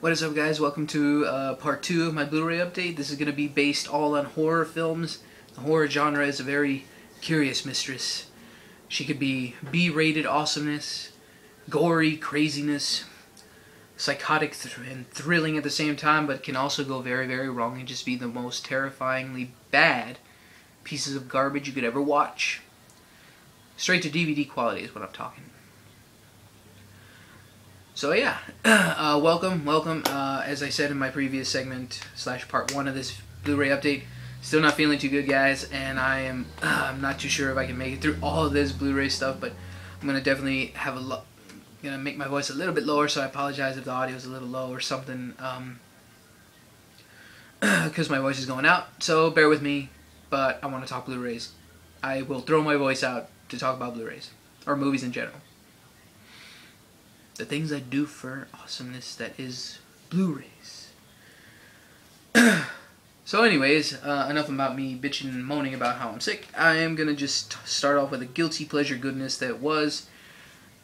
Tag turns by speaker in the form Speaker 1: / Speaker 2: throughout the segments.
Speaker 1: What is up, guys? Welcome to part 2 of my Blu-ray update. This is going to be based all on horror films. The horror genre is a very curious mistress. She could be B-rated awesomeness, gory craziness, psychotic and thrilling at the same time, but can also go very, very wrong and just be the most terrifyingly bad pieces of garbage you could ever watch. Straight to DVD quality is what I'm talking. So yeah, welcome. As I said in my previous segment / part 1 of this Blu-ray update, still not feeling too good, guys, and I'm not too sure if I can make it through all of this Blu-ray stuff, but I'm gonna definitely have gonna make my voice a little bit lower, so I apologize if the audio is a little low or something, because my voice is going out. So bear with me, but I want to talk Blu-rays. I will throw my voice out to talk about Blu-rays or movies in general. The things I do for awesomeness that is Blu-rays. So anyways, enough about me bitching and moaning about how I'm sick. I am going to just start off with a guilty pleasure goodness that was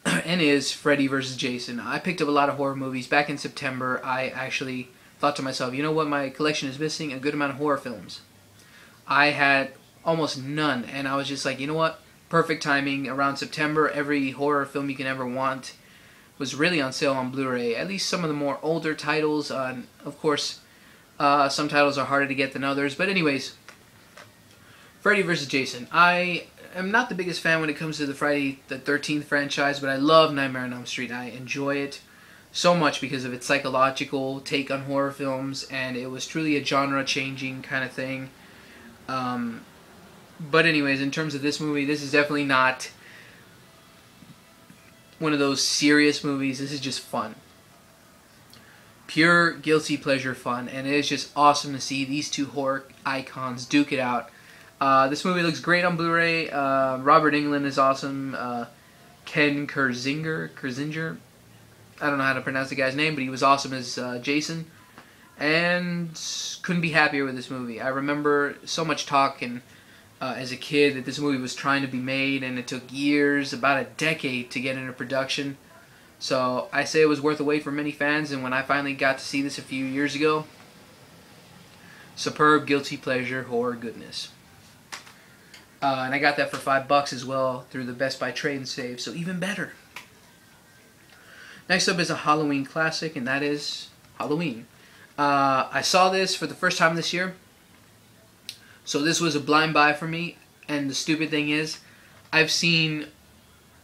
Speaker 1: and is Freddy Vs. Jason. I picked up a lot of horror movies. Back in September, I actually thought to myself, you know what, my collection is missing? A good amount of horror films. I had almost none, and I was just like, you know what, perfect timing. Around September, every horror film you can ever want was really on sale on Blu-ray. At least some of the more older titles. Of course, some titles are harder to get than others. But anyways, Freddy vs. Jason. I am not the biggest fan when it comes to the Friday the 13th franchise, but I love Nightmare on Elm Street. I enjoy it so much because of its psychological take on horror films, and it was truly a genre-changing kind of thing. But anyways, in terms of this movie, this is definitely not one of those serious movies. This is just fun. Pure guilty pleasure fun, and it is just awesome to see these two horror icons duke it out. This movie looks great on Blu-ray. Robert Englund is awesome. Ken Kirzinger, I don't know how to pronounce the guy's name, but he was awesome as Jason, and couldn't be happier with this movie. I remember so much talk as a kid that this movie was trying to be made, and it took years, about a decade, to get into production. So I say it was worth the wait for many fans, and when I finally got to see this a few years ago, superb guilty pleasure horror goodness. And I got that for $5 as well through the Best Buy trade and save, so even better. Next up is a Halloween classic, and that is Halloween. I saw this for the first time this year, so this was a blind buy for me, and the stupid thing is, I've seen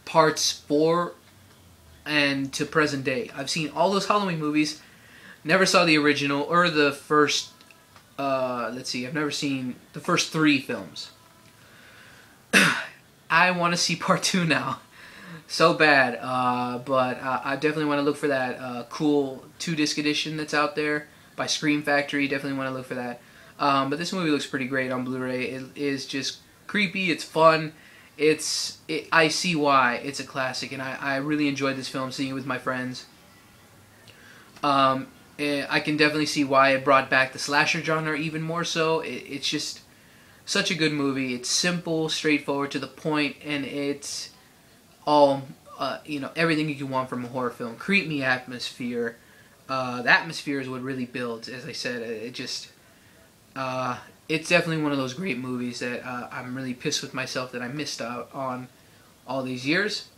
Speaker 1: parts 4 and to present day. I've seen all those Halloween movies, never saw the original, or the first, I've never seen the first 3 films. I want to see part 2 now, so bad, but I definitely want to look for that cool 2-disc edition that's out there by Scream Factory. Definitely want to look for that. But this movie looks pretty great on Blu-ray. It is just creepy. It's fun. I see why it's a classic, and I really enjoyed this film, seeing it with my friends. I can definitely see why it brought back the slasher genre even more so. It's just such a good movie. It's simple, straightforward, to the point, and it's all everything you can want from a horror film. Creepy atmosphere. The atmosphere is what really builds. As I said, it's definitely one of those great movies that I'm really pissed with myself that I missed out on all these years.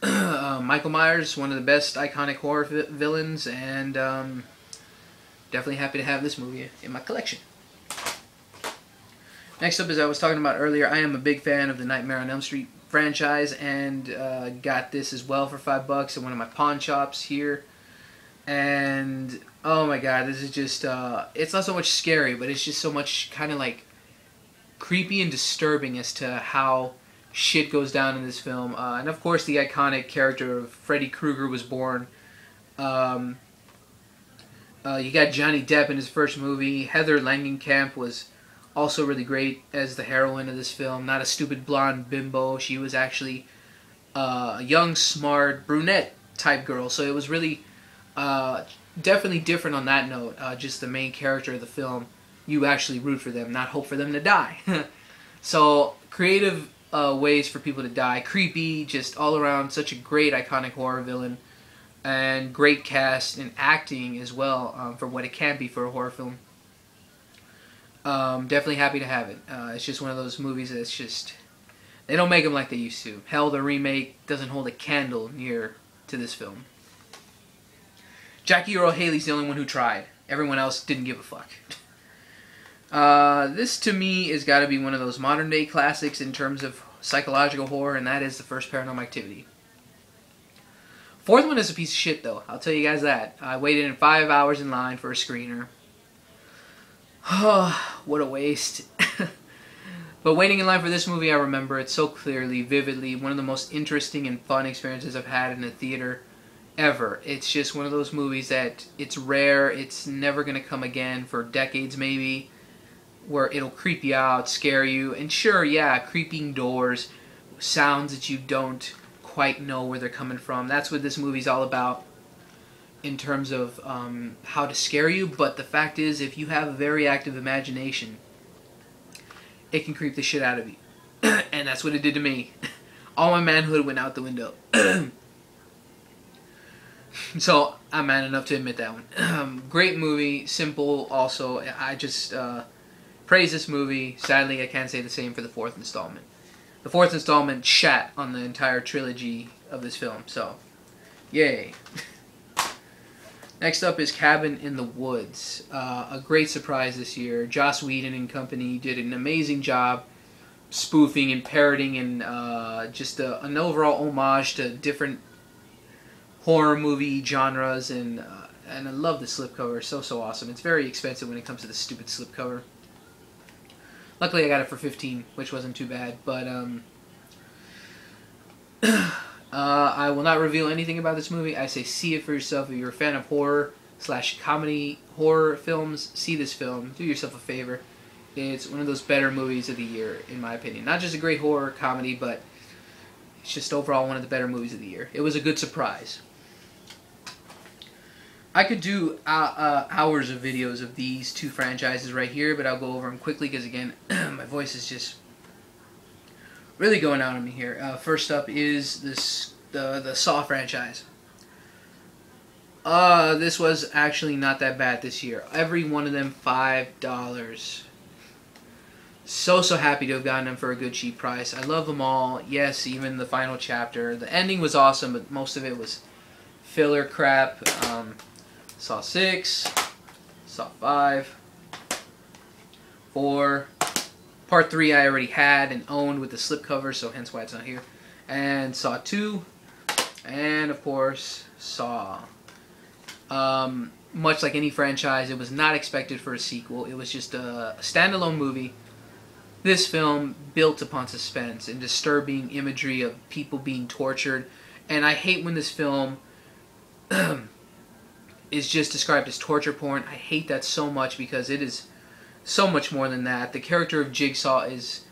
Speaker 1: Michael Myers, one of the best iconic horror villains, and definitely happy to have this movie in my collection. Next up, as I was talking about earlier, I am a big fan of the Nightmare on Elm Street franchise, and got this as well for $5 at one of my pawn shops here. And oh my god, this is just, it's not so much scary, but it's just so much kind of like creepy and disturbing as to how shit goes down in this film. And of course, the iconic character of Freddy Krueger was born. You got Johnny Depp in his first movie. Heather Langenkamp was also really great as the heroine of this film. Not a stupid blonde bimbo. She was actually a young, smart, brunette type girl. So it was really definitely different on that note. Just the main character of the film, you actually root for them, not hope for them to die. So creative ways for people to die. Creepy, just all around such a great iconic horror villain. and great cast and acting as well, for what it can be for a horror film. Definitely happy to have it. It's just one of those movies that's just, they don't make them like they used to. Hell, the remake doesn't hold a candle near to this film. Jackie Earle Haley's the only one who tried. Everyone else didn't give a fuck. This to me has got to be one of those modern day classics in terms of psychological horror, and that is the first Paranormal Activity. Fourth one is a piece of shit though, I'll tell you guys that. I waited in 5 hours in line for a screener. What a waste. But waiting in line for this movie, I remember it so clearly, vividly. One of the most interesting and fun experiences I've had in a theater ever. It's just one of those movies that it's rare, it's never going to come again for decades maybe, where it'll creep you out, scare you, and sure, yeah, creaking doors, sounds that you don't quite know where they're coming from. That's what this movie's all about in terms of how to scare you, but the fact is, if you have a very active imagination, it can creep the shit out of you. And that's what it did to me. All my manhood went out the window. So, I'm man enough to admit that one. Great movie, simple also. I just praise this movie. Sadly, I can't say the same for the fourth installment. The fourth installment shat on the entire trilogy of this film, so yay. Next up is Cabin in the Woods. A great surprise this year. Joss Whedon and company did an amazing job spoofing and parroting and just an overall homage to different horror movie genres, and I love the slipcover. It's so awesome. It's very expensive when it comes to the stupid slipcover. Luckily I got it for $15, which wasn't too bad, but I will not reveal anything about this movie. I say see it for yourself. If you're a fan of horror / comedy horror films, see this film. Do yourself a favor. It's one of those better movies of the year, in my opinion. Not just a great horror comedy, but it's just overall one of the better movies of the year. It was a good surprise. I could do hours of videos of these two franchises right here, but I'll go over them quickly because, again, my voice is just really going out on me here. First up is the Saw franchise. This was actually not that bad this year. Every one of them, $5. So happy to have gotten them for a good cheap price. I love them all. Yes, even the final chapter. The ending was awesome, but most of it was filler crap. Saw 6, Saw 5, 4, Part 3 I already had and owned with the slipcover, so hence why it's not here. And Saw 2, and of course, Saw. Much like any franchise, it was not expected for a sequel. It was just a standalone movie. This film built upon suspense and disturbing imagery of people being tortured. And I hate when this film is just described as torture porn. I hate that so much because it is so much more than that. The character of Jigsaw is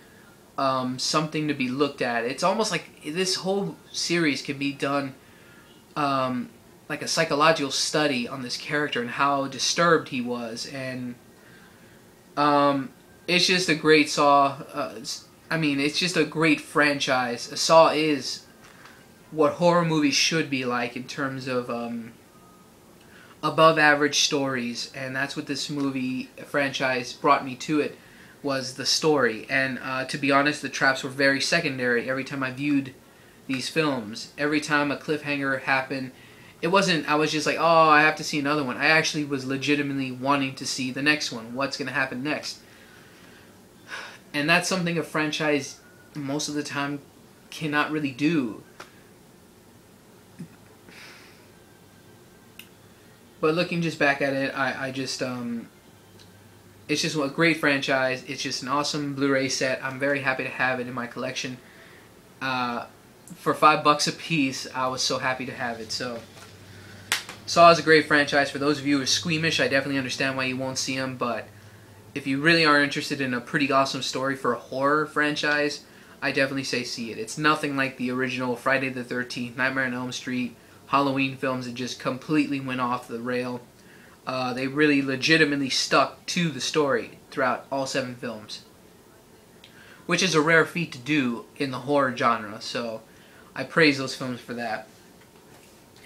Speaker 1: something to be looked at. It's almost like this whole series can be done like a psychological study on this character and how disturbed he was. And it's just a great Saw. I mean, it's just a great franchise. Saw is what horror movies should be like in terms of above average stories, and that's what this movie franchise brought me to it, was the story. And to be honest, the traps were very secondary every time I viewed these films. Every time a cliffhanger happened, it wasn't, I was just like, oh, I have to see another one. I actually was legitimately wanting to see the next one. What's going to happen next? And that's something a franchise most of the time cannot really do. But looking just back at it, I just, it's just a great franchise. It's just an awesome Blu-ray set. I'm very happy to have it in my collection. For $5 a piece, I was so happy to have it. So, Saw is a great franchise. For those of you who are squeamish, I definitely understand why you won't see them. But if you really are interested in a pretty awesome story for a horror franchise, I definitely say see it. It's nothing like the original Friday the 13th, Nightmare on Elm Street, Halloween films that just completely went off the rail. They really legitimately stuck to the story throughout all 7 films, which is a rare feat to do in the horror genre, so I praise those films for that.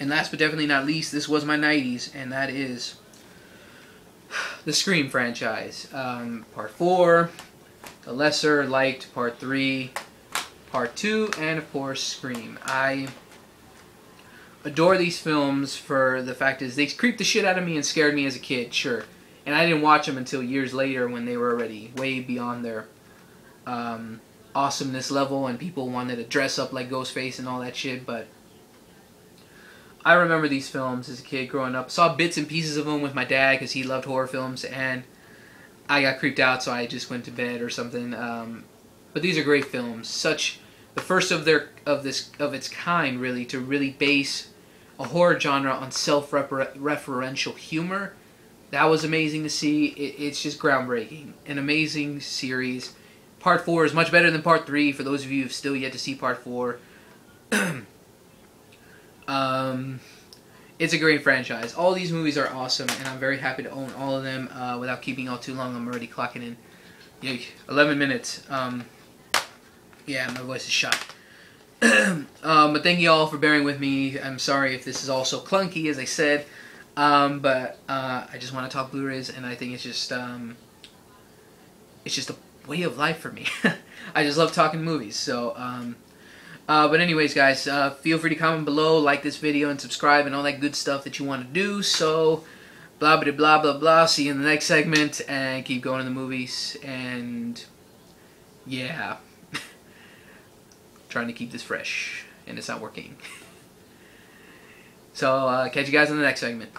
Speaker 1: And last but definitely not least, this was my 90s, and that is the Scream franchise. Part 4, the lesser liked Part 3, Part 2, and of course Scream. I adore these films for the fact is they creeped the shit out of me and scared me as a kid, sure. And I didn't watch them until years later when they were already way beyond their awesomeness level and people wanted to dress up like Ghostface and all that shit, but I remember these films as a kid growing up. Saw bits and pieces of them with my dad because he loved horror films, and I got creeped out, so I just went to bed or something. But these are great films. The first of its kind, really, to really base a horror genre on self-referential humor. That was amazing to see. It's just groundbreaking. An amazing series. Part 4 is much better than Part 3. For those of you who have still yet to see Part 4. It's a great franchise. All these movies are awesome, and I'm very happy to own all of them. Without keeping all too long, I'm already clocking in 11 minutes. Yeah, my voice is shot. But thank you all for bearing with me. I'm sorry if this is all so clunky, as I said. But I just want to talk Blu-rays, and I think it's just a way of life for me. I just love talking movies. So, but anyways, guys, feel free to comment below, like this video, and subscribe, and all that good stuff that you want to do. So, blah blah blah blah blah. See you in the next segment, and keep going to the movies. And yeah, trying to keep this fresh, and it's not working. So, catch you guys in the next segment.